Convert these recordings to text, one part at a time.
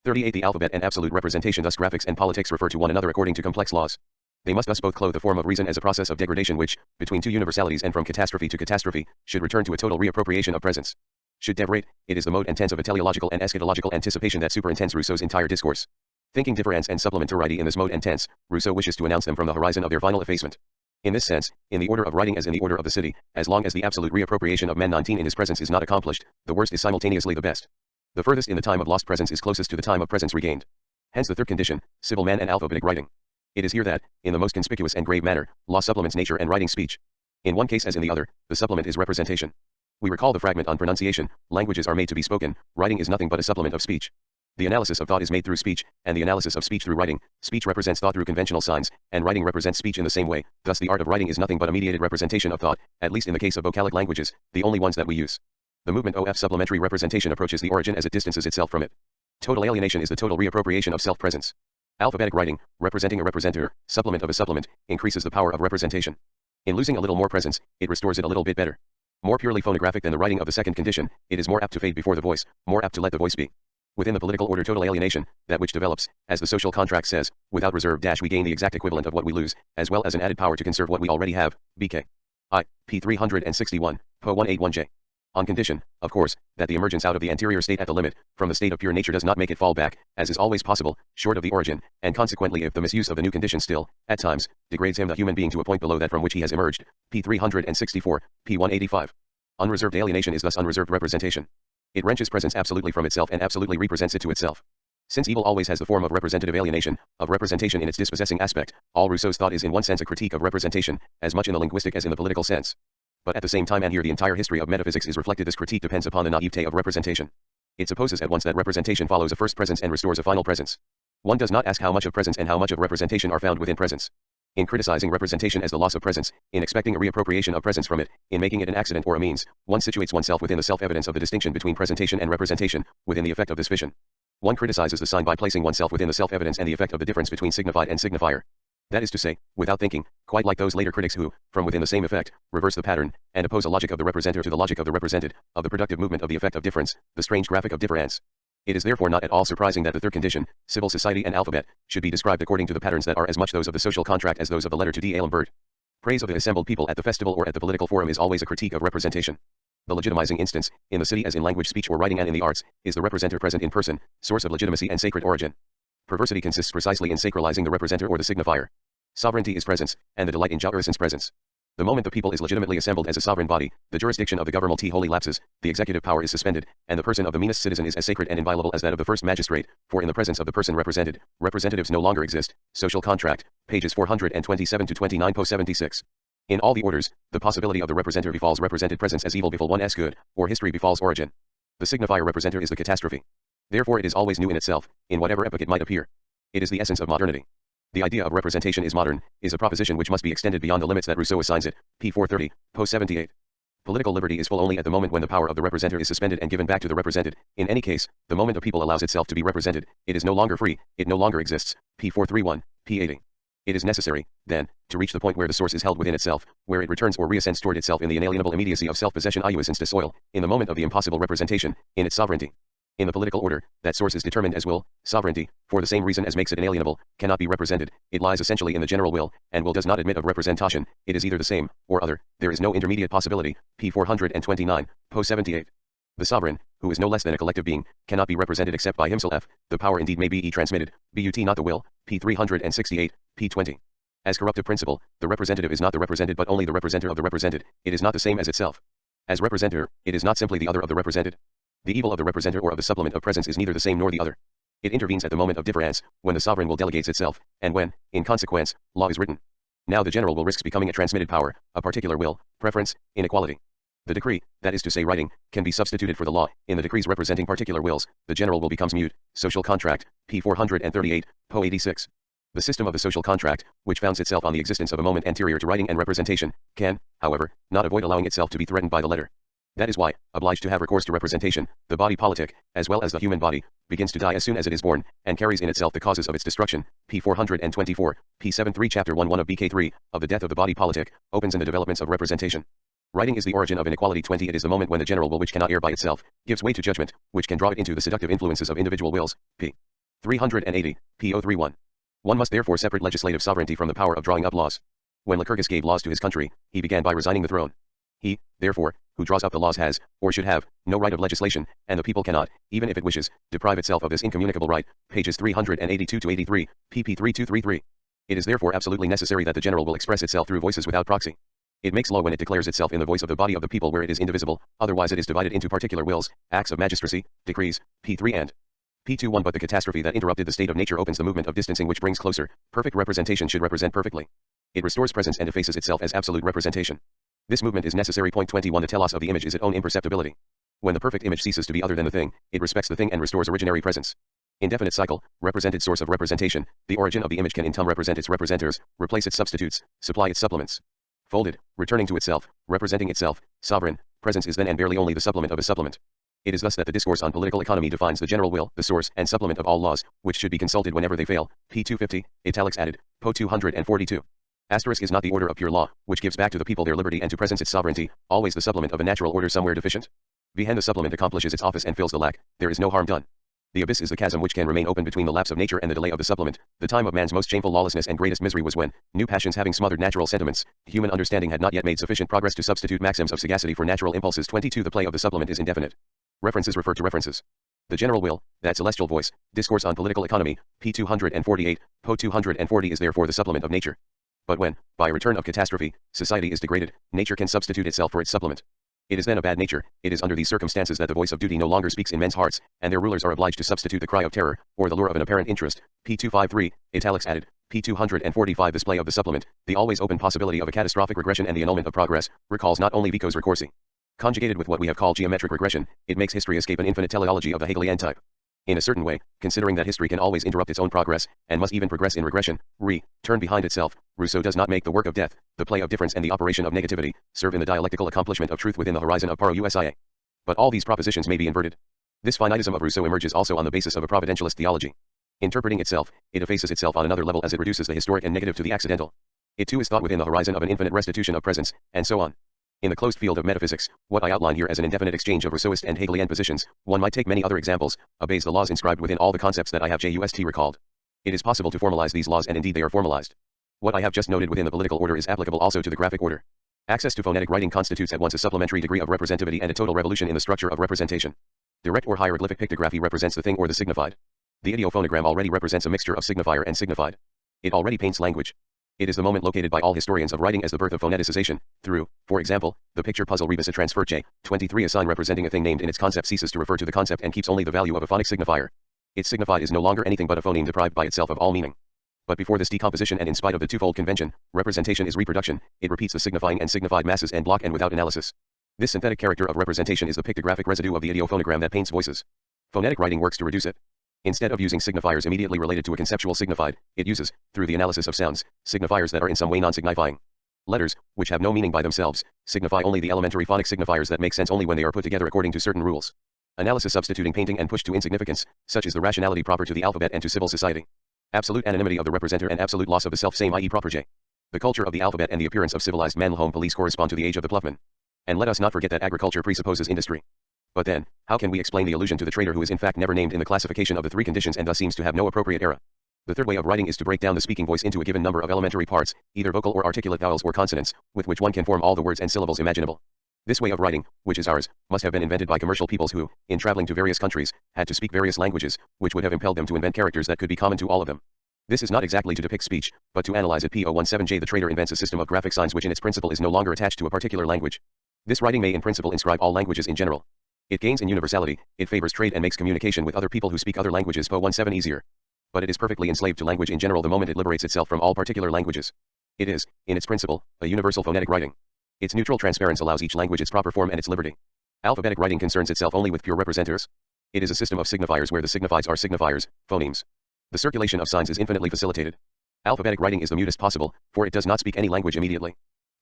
38. The alphabet and absolute representation. Thus graphics and politics refer to one another according to complex laws. They must thus both clothe the form of reason as a process of degradation which, between two universalities and from catastrophe to catastrophe, should return to a total reappropriation of presence. Should devrate, it is the mode and tense of a teleological and eschatological anticipation that superintends Rousseau's entire discourse. Thinking difference and supplementarity in this mode and tense, Rousseau wishes to announce them from the horizon of their final effacement. In this sense, in the order of writing as in the order of the city, as long as the absolute reappropriation of men 19 in his presence is not accomplished, the worst is simultaneously the best. The furthest in the time of lost presence is closest to the time of presence regained. Hence the third condition, civil man and alphabetic writing. It is here that, in the most conspicuous and grave manner, law supplements nature and writing speech. In one case as in the other, the supplement is representation. We recall the fragment on pronunciation: languages are made to be spoken, writing is nothing but a supplement of speech. The analysis of thought is made through speech, and the analysis of speech through writing. Speech represents thought through conventional signs, and writing represents speech in the same way. Thus the art of writing is nothing but a mediated representation of thought, at least in the case of vocalic languages, the only ones that we use. The movement of supplementary representation approaches the origin as it distances itself from it. Total alienation is the total reappropriation of self-presence. Alphabetic writing, representing a representer, supplement of a supplement, increases the power of representation. In losing a little more presence, it restores it a little bit better. More purely phonographic than the writing of the second condition, it is more apt to fade before the voice, more apt to let the voice be. Within the political order total alienation, that which develops, as the social contract says, without reserve we gain the exact equivalent of what we lose, as well as an added power to conserve what we already have, BK. I. P. 361, Po 181J. On condition, of course, that the emergence out of the anterior state at the limit, from the state of pure nature does not make it fall back, as is always possible, short of the origin, and consequently if the misuse of the new condition still, at times, degrades him the human being to a point below that from which he has emerged, P. 364, P. 185. Unreserved alienation is thus unreserved representation. It wrenches presence absolutely from itself and absolutely represents it to itself. Since evil always has the form of representative alienation, of representation in its dispossessing aspect, all Rousseau's thought is in one sense a critique of representation, as much in the linguistic as in the political sense. But at the same time, and here the entire history of metaphysics is reflected, this critique depends upon the naivete of representation. It supposes at once that representation follows a first presence and restores a final presence. One does not ask how much of presence and how much of representation are found within presence. In criticizing representation as the loss of presence, in expecting a reappropriation of presence from it, in making it an accident or a means, one situates oneself within the self-evidence of the distinction between presentation and representation, within the effect of this fission. One criticizes the sign by placing oneself within the self-evidence and the effect of the difference between signified and signifier. That is to say, without thinking, quite like those later critics who, from within the same effect, reverse the pattern, and oppose the logic of the representer to the logic of the represented, of the productive movement of the effect of difference, the strange graphic of difference. It is therefore not at all surprising that the third condition, civil society and alphabet, should be described according to the patterns that are as much those of the social contract as those of the letter to D. Alem Bird. Praise of the assembled people at the festival or at the political forum is always a critique of representation. The legitimizing instance, in the city as in language, speech or writing and in the arts, is the representer present in person, source of legitimacy and sacred origin. Perversity consists precisely in sacralizing the representer or the signifier. Sovereignty is presence, and the delight in jouissance presence. The moment the people is legitimately assembled as a sovereign body, the jurisdiction of the government wholly lapses, the executive power is suspended, and the person of the meanest citizen is as sacred and inviolable as that of the first magistrate, for in the presence of the person represented, representatives no longer exist. Social Contract, pages 427 to 29 po 76. In all the orders, the possibility of the representer befalls represented presence as evil befall one as good, or history befalls origin. The signifier representer is the catastrophe. Therefore it is always new in itself, in whatever epoch it might appear. It is the essence of modernity. The idea of representation is modern, is a proposition which must be extended beyond the limits that Rousseau assigns it, p. 430, po 78. Political liberty is full only at the moment when the power of the representer is suspended and given back to the represented. In any case, the moment a people allows itself to be represented, it is no longer free, it no longer exists, p. 431, p. 80. It is necessary, then, to reach the point where the source is held within itself, where it returns or reascends toward itself in the inalienable immediacy of self-possession iuissance de soil, in the moment of the impossible representation, in its sovereignty. In the political order, that source is determined as will, sovereignty, for the same reason as makes it inalienable, cannot be represented, it lies essentially in the general will, and will does not admit of representation, it is either the same, or other, there is no intermediate possibility, p. 429, po 78. The sovereign, who is no less than a collective being, cannot be represented except by himself, the power indeed may be transmitted, but not the will, p. 368, p. 20. As corruptive principle, the representative is not the represented but only the representer of the represented, it is not the same as itself. As representer, it is not simply the other of the represented. The evil of the representer or of the supplement of presence is neither the same nor the other. It intervenes at the moment of difference, when the sovereign will delegates itself, and when, in consequence, law is written. Now the general will risks becoming a transmitted power, a particular will, preference, inequality. The decree, that is to say writing, can be substituted for the law. In the decrees representing particular wills, the general will becomes mute. Social Contract, p. 438, po 86. The system of the social contract, which founds itself on the existence of a moment anterior to writing and representation, can, however, not avoid allowing itself to be threatened by the letter. That is why, obliged to have recourse to representation, the body politic, as well as the human body, begins to die as soon as it is born, and carries in itself the causes of its destruction, p. 424, p. 73 chapter 1 of BK 3, of the death of the body politic, opens in the developments of representation. Writing is the origin of inequality. 20. It is the moment when the general will which cannot err by itself, gives way to judgment, which can draw it into the seductive influences of individual wills, p. 380, p.031. One must therefore separate legislative sovereignty from the power of drawing up laws. When Lycurgus gave laws to his country, he began by resigning the throne. He, therefore, who draws up the laws has, or should have, no right of legislation, and the people cannot, even if it wishes, deprive itself of this incommunicable right, pages 382-83, pp. 3233. It is therefore absolutely necessary that the general will express itself through voices without proxy. It makes law when it declares itself in the voice of the body of the people where it is indivisible, otherwise it is divided into particular wills, acts of magistracy, decrees, p3 and p21. But the catastrophe that interrupted the state of nature opens the movement of distancing which brings closer. Perfect representation should represent perfectly. It restores presence and effaces itself as absolute representation. This movement is necessary. Point 21. The telos of the image is its own imperceptibility. When the perfect image ceases to be other than the thing, it respects the thing and restores originary presence. Indefinite cycle, represented source of representation, the origin of the image can in turn represent its representers, replace its substitutes, supply its supplements. Folded, returning to itself, representing itself, sovereign, presence is then and barely only the supplement of a supplement. It is thus that the discourse on political economy defines the general will, the source and supplement of all laws, which should be consulted whenever they fail, p. 250, italics added, po. 242. Asterisk is not the order of pure law, which gives back to the people their liberty and to presence its sovereignty, always the supplement of a natural order somewhere deficient. Behind the supplement accomplishes its office and fills the lack, there is no harm done. The abyss is the chasm which can remain open between the lapse of nature and the delay of the supplement. The time of man's most shameful lawlessness and greatest misery was when, new passions having smothered natural sentiments, human understanding had not yet made sufficient progress to substitute maxims of sagacity for natural impulses. 22. The play of the supplement is indefinite. References refer to references. The general will, that celestial voice, discourse on political economy, p. 248, po. 240 is therefore the supplement of nature. But when, by return of catastrophe, society is degraded, nature can substitute itself for its supplement. It is then a bad nature. It is under these circumstances that the voice of duty no longer speaks in men's hearts, and their rulers are obliged to substitute the cry of terror, or the lure of an apparent interest, p. 253, italics added, p. 245. This play of the supplement, the always open possibility of a catastrophic regression and the annulment of progress, recalls not only Vico's recursi. Conjugated with what we have called geometric regression, it makes history escape an infinite teleology of the Hegelian type. In a certain way, considering that history can always interrupt its own progress, and must even progress in regression, turn behind itself, Rousseau does not make the work of death, the play of difference and the operation of negativity, serve in the dialectical accomplishment of truth within the horizon of Paro-Usia. But all these propositions may be inverted. This finitism of Rousseau emerges also on the basis of a providentialist theology. Interpreting itself, it effaces itself on another level as it reduces the historic and negative to the accidental. It too is thought within the horizon of an infinite restitution of presence, and so on. In the closed field of metaphysics, what I outline here as an indefinite exchange of Rousseauist and Hegelian positions, one might take many other examples, obeys the laws inscribed within all the concepts that I have just recalled. It is possible to formalize these laws, and indeed they are formalized. What I have just noted within the political order is applicable also to the graphic order. Access to phonetic writing constitutes at once a supplementary degree of representativity and a total revolution in the structure of representation. Direct or hieroglyphic pictography represents the thing or the signified. The ideophonogram already represents a mixture of signifier and signified. It already paints language. It is the moment located by all historians of writing as the birth of phoneticization, through, for example, the picture puzzle rebus a transfer J. 23. A sign representing a thing named in its concept ceases to refer to the concept and keeps only the value of a phonic signifier. Its signified is no longer anything but a phoneme deprived by itself of all meaning. But before this decomposition and in spite of the twofold convention, representation is reproduction, it repeats the signifying and signified masses en bloc and without analysis. This synthetic character of representation is the pictographic residue of the ideophonogram that paints voices. Phonetic writing works to reduce it. Instead of using signifiers immediately related to a conceptual signified, it uses, through the analysis of sounds, signifiers that are in some way non-signifying. Letters, which have no meaning by themselves, signify only the elementary phonic signifiers that make sense only when they are put together according to certain rules. Analysis substituting painting and push to insignificance, such is the rationality proper to the alphabet and to civil society. Absolute anonymity of the representer and absolute loss of the self-same, i.e. proper J. The culture of the alphabet and the appearance of civilized man home police correspond to the age of the ploughman. And let us not forget that agriculture presupposes industry. But then, how can we explain the allusion to the trader who is in fact never named in the classification of the three conditions and thus seems to have no appropriate era? The third way of writing is to break down the speaking voice into a given number of elementary parts, either vocal or articulate vowels or consonants, with which one can form all the words and syllables imaginable. This way of writing, which is ours, must have been invented by commercial peoples who, in traveling to various countries, had to speak various languages, which would have impelled them to invent characters that could be common to all of them. This is not exactly to depict speech, but to analyze it. P017J. The trader invents a system of graphic signs which in its principle is no longer attached to a particular language. This writing may in principle inscribe all languages in general. It gains in universality, it favors trade and makes communication with other people who speak other languages Po17 easier. But it is perfectly enslaved to language in general the moment it liberates itself from all particular languages. It is, in its principle, a universal phonetic writing. Its neutral transparence allows each language its proper form and its liberty. Alphabetic writing concerns itself only with pure representers. It is a system of signifiers where the signifieds are signifiers, phonemes. The circulation of signs is infinitely facilitated. Alphabetic writing is the mutest possible, for it does not speak any language immediately.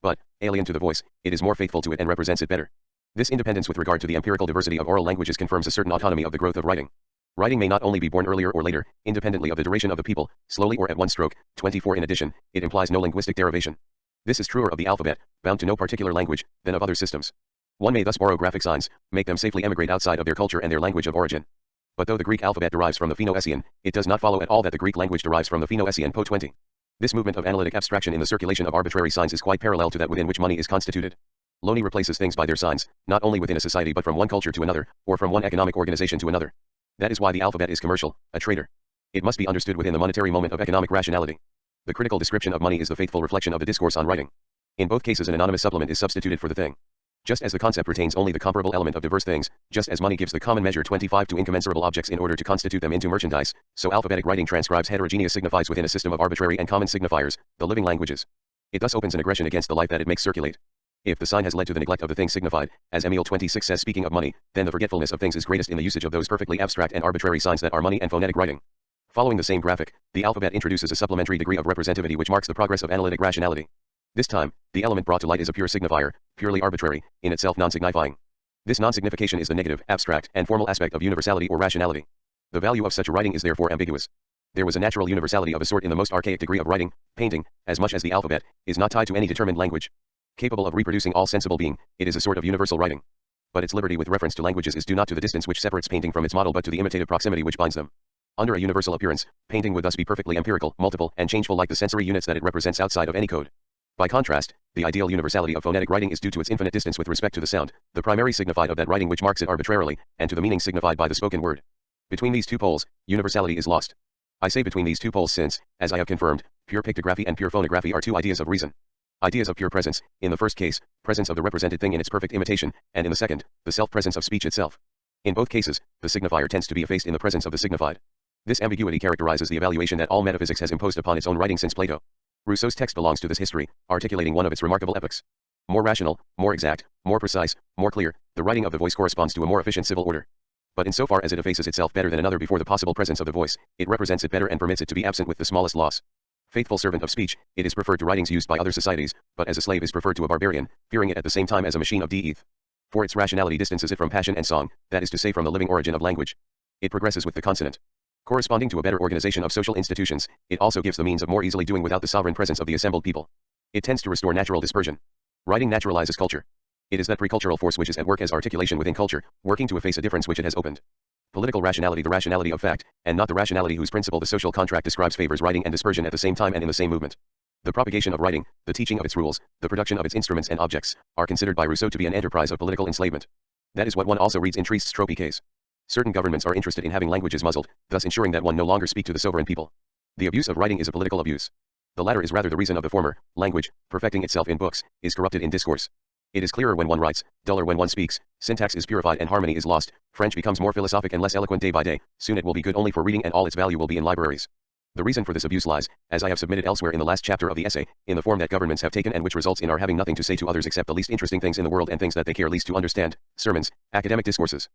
But, alien to the voice, it is more faithful to it and represents it better. This independence with regard to the empirical diversity of oral languages confirms a certain autonomy of the growth of writing. Writing may not only be born earlier or later, independently of the duration of the people, slowly or at one stroke. 24. In addition, it implies no linguistic derivation. This is truer of the alphabet, bound to no particular language, than of other systems. One may thus borrow graphic signs, make them safely emigrate outside of their culture and their language of origin. But though the Greek alphabet derives from the Phoeno-Essian, it does not follow at all that the Greek language derives from the Phoeno-Essian Po-20. This movement of analytic abstraction in the circulation of arbitrary signs is quite parallel to that within which money is constituted. Money replaces things by their signs, not only within a society but from one culture to another, or from one economic organization to another. That is why the alphabet is commercial, a trader. It must be understood within the monetary moment of economic rationality. The critical description of money is the faithful reflection of the discourse on writing. In both cases an anonymous supplement is substituted for the thing. Just as the concept retains only the comparable element of diverse things, just as money gives the common measure 25 to incommensurable objects in order to constitute them into merchandise, so alphabetic writing transcribes heterogeneous signifies within a system of arbitrary and common signifiers, the living languages. It thus opens an aggression against the life that it makes circulate. If the sign has led to the neglect of the thing signified, as Emile 26 says speaking of money, then the forgetfulness of things is greatest in the usage of those perfectly abstract and arbitrary signs that are money and phonetic writing. Following the same graphic, the alphabet introduces a supplementary degree of representativity which marks the progress of analytic rationality. This time, the element brought to light is a pure signifier, purely arbitrary, in itself non-signifying. This non-signification is the negative, abstract, and formal aspect of universality or rationality. The value of such a writing is therefore ambiguous. There was a natural universality of a sort in the most archaic degree of writing, painting, as much as the alphabet, is not tied to any determined language. Capable of reproducing all sensible being, it is a sort of universal writing. But its liberty with reference to languages is due not to the distance which separates painting from its model but to the imitative proximity which binds them. Under a universal appearance, painting would thus be perfectly empirical, multiple, and changeful like the sensory units that it represents outside of any code. By contrast, the ideal universality of phonetic writing is due to its infinite distance with respect to the sound, the primary signified of that writing which marks it arbitrarily, and to the meaning signified by the spoken word. Between these two poles, universality is lost. I say between these two poles since, as I have confirmed, pure pictography and pure phonography are two ideas of reason. Ideas of pure presence, in the first case, presence of the represented thing in its perfect imitation, and in the second, the self-presence of speech itself. In both cases, the signifier tends to be effaced in the presence of the signified. This ambiguity characterizes the evaluation that all metaphysics has imposed upon its own writing since Plato. Rousseau's text belongs to this history, articulating one of its remarkable epochs. More rational, more exact, more precise, more clear, the writing of the voice corresponds to a more efficient civil order. But insofar as it effaces itself better than another before the possible presence of the voice, it represents it better and permits it to be absent with the smallest loss. Faithful servant of speech, it is preferred to writings used by other societies, but as a slave is preferred to a barbarian, fearing it at the same time as a machine of death. For its rationality distances it from passion and song, that is to say from the living origin of language. It progresses with the consonant. Corresponding to a better organization of social institutions, it also gives the means of more easily doing without the sovereign presence of the assembled people. It tends to restore natural dispersion. Writing naturalizes culture. It is that pre-cultural force which is at work as articulation within culture, working to efface a difference which it has opened. Political rationality, the rationality of fact, and not the rationality whose principle the social contract describes, favors writing and dispersion at the same time and in the same movement. The propagation of writing, the teaching of its rules, the production of its instruments and objects, are considered by Rousseau to be an enterprise of political enslavement. That is what one also reads in Trieste's Tropiques. Certain governments are interested in having languages muzzled, thus ensuring that one no longer speak to the sovereign people. The abuse of writing is a political abuse. The latter is rather the reason of the former. Language, perfecting itself in books, is corrupted in discourse. It is clearer when one writes, duller when one speaks, syntax is purified and harmony is lost, French becomes more philosophic and less eloquent day by day, soon it will be good only for reading and all its value will be in libraries. The reason for this abuse lies, as I have submitted elsewhere in the last chapter of the essay, in the form that governments have taken and which results in our having nothing to say to others except the least interesting things in the world and things that they care least to understand, sermons, academic discourses.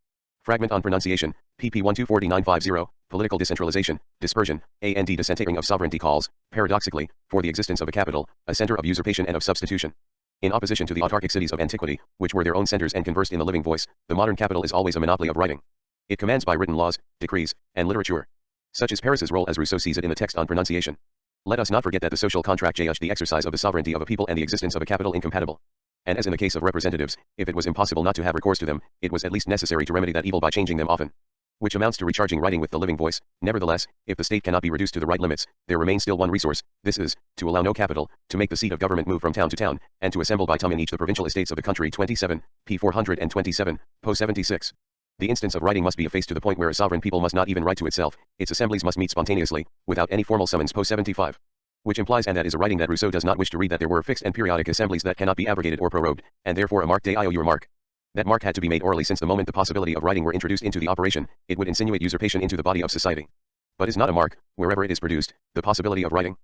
Fragment on pronunciation, pp 124950, political decentralization, dispersion, and decentering of sovereignty calls, paradoxically, for the existence of a capital, a center of usurpation and of substitution. In opposition to the autarchic cities of antiquity, which were their own centers and conversed in the living voice, the modern capital is always a monopoly of writing. It commands by written laws, decrees, and literature. Such is Paris's role as Rousseau sees it in the text on pronunciation. Let us not forget that the social contract judged the exercise of the sovereignty of a people and the existence of a capital incompatible. And as in the case of representatives, if it was impossible not to have recourse to them, it was at least necessary to remedy that evil by changing them often. Which amounts to recharging writing with the living voice. Nevertheless, if the state cannot be reduced to the right limits, there remains still one resource, this is, to allow no capital, to make the seat of government move from town to town, and to assemble by tum in each the provincial estates of the country 27, p. 427, po 76. The instance of writing must be effaced to the point where a sovereign people must not even write to itself, its assemblies must meet spontaneously, without any formal summons, po 75. Which implies, and that is a writing that Rousseau does not wish to read, that there were fixed and periodic assemblies that cannot be abrogated or prorogued, and therefore a mark de iou mark. That mark had to be made orally, since the moment the possibility of writing were introduced into the operation, it would insinuate usurpation into the body of society. But is not a mark, wherever it is produced, the possibility of writing?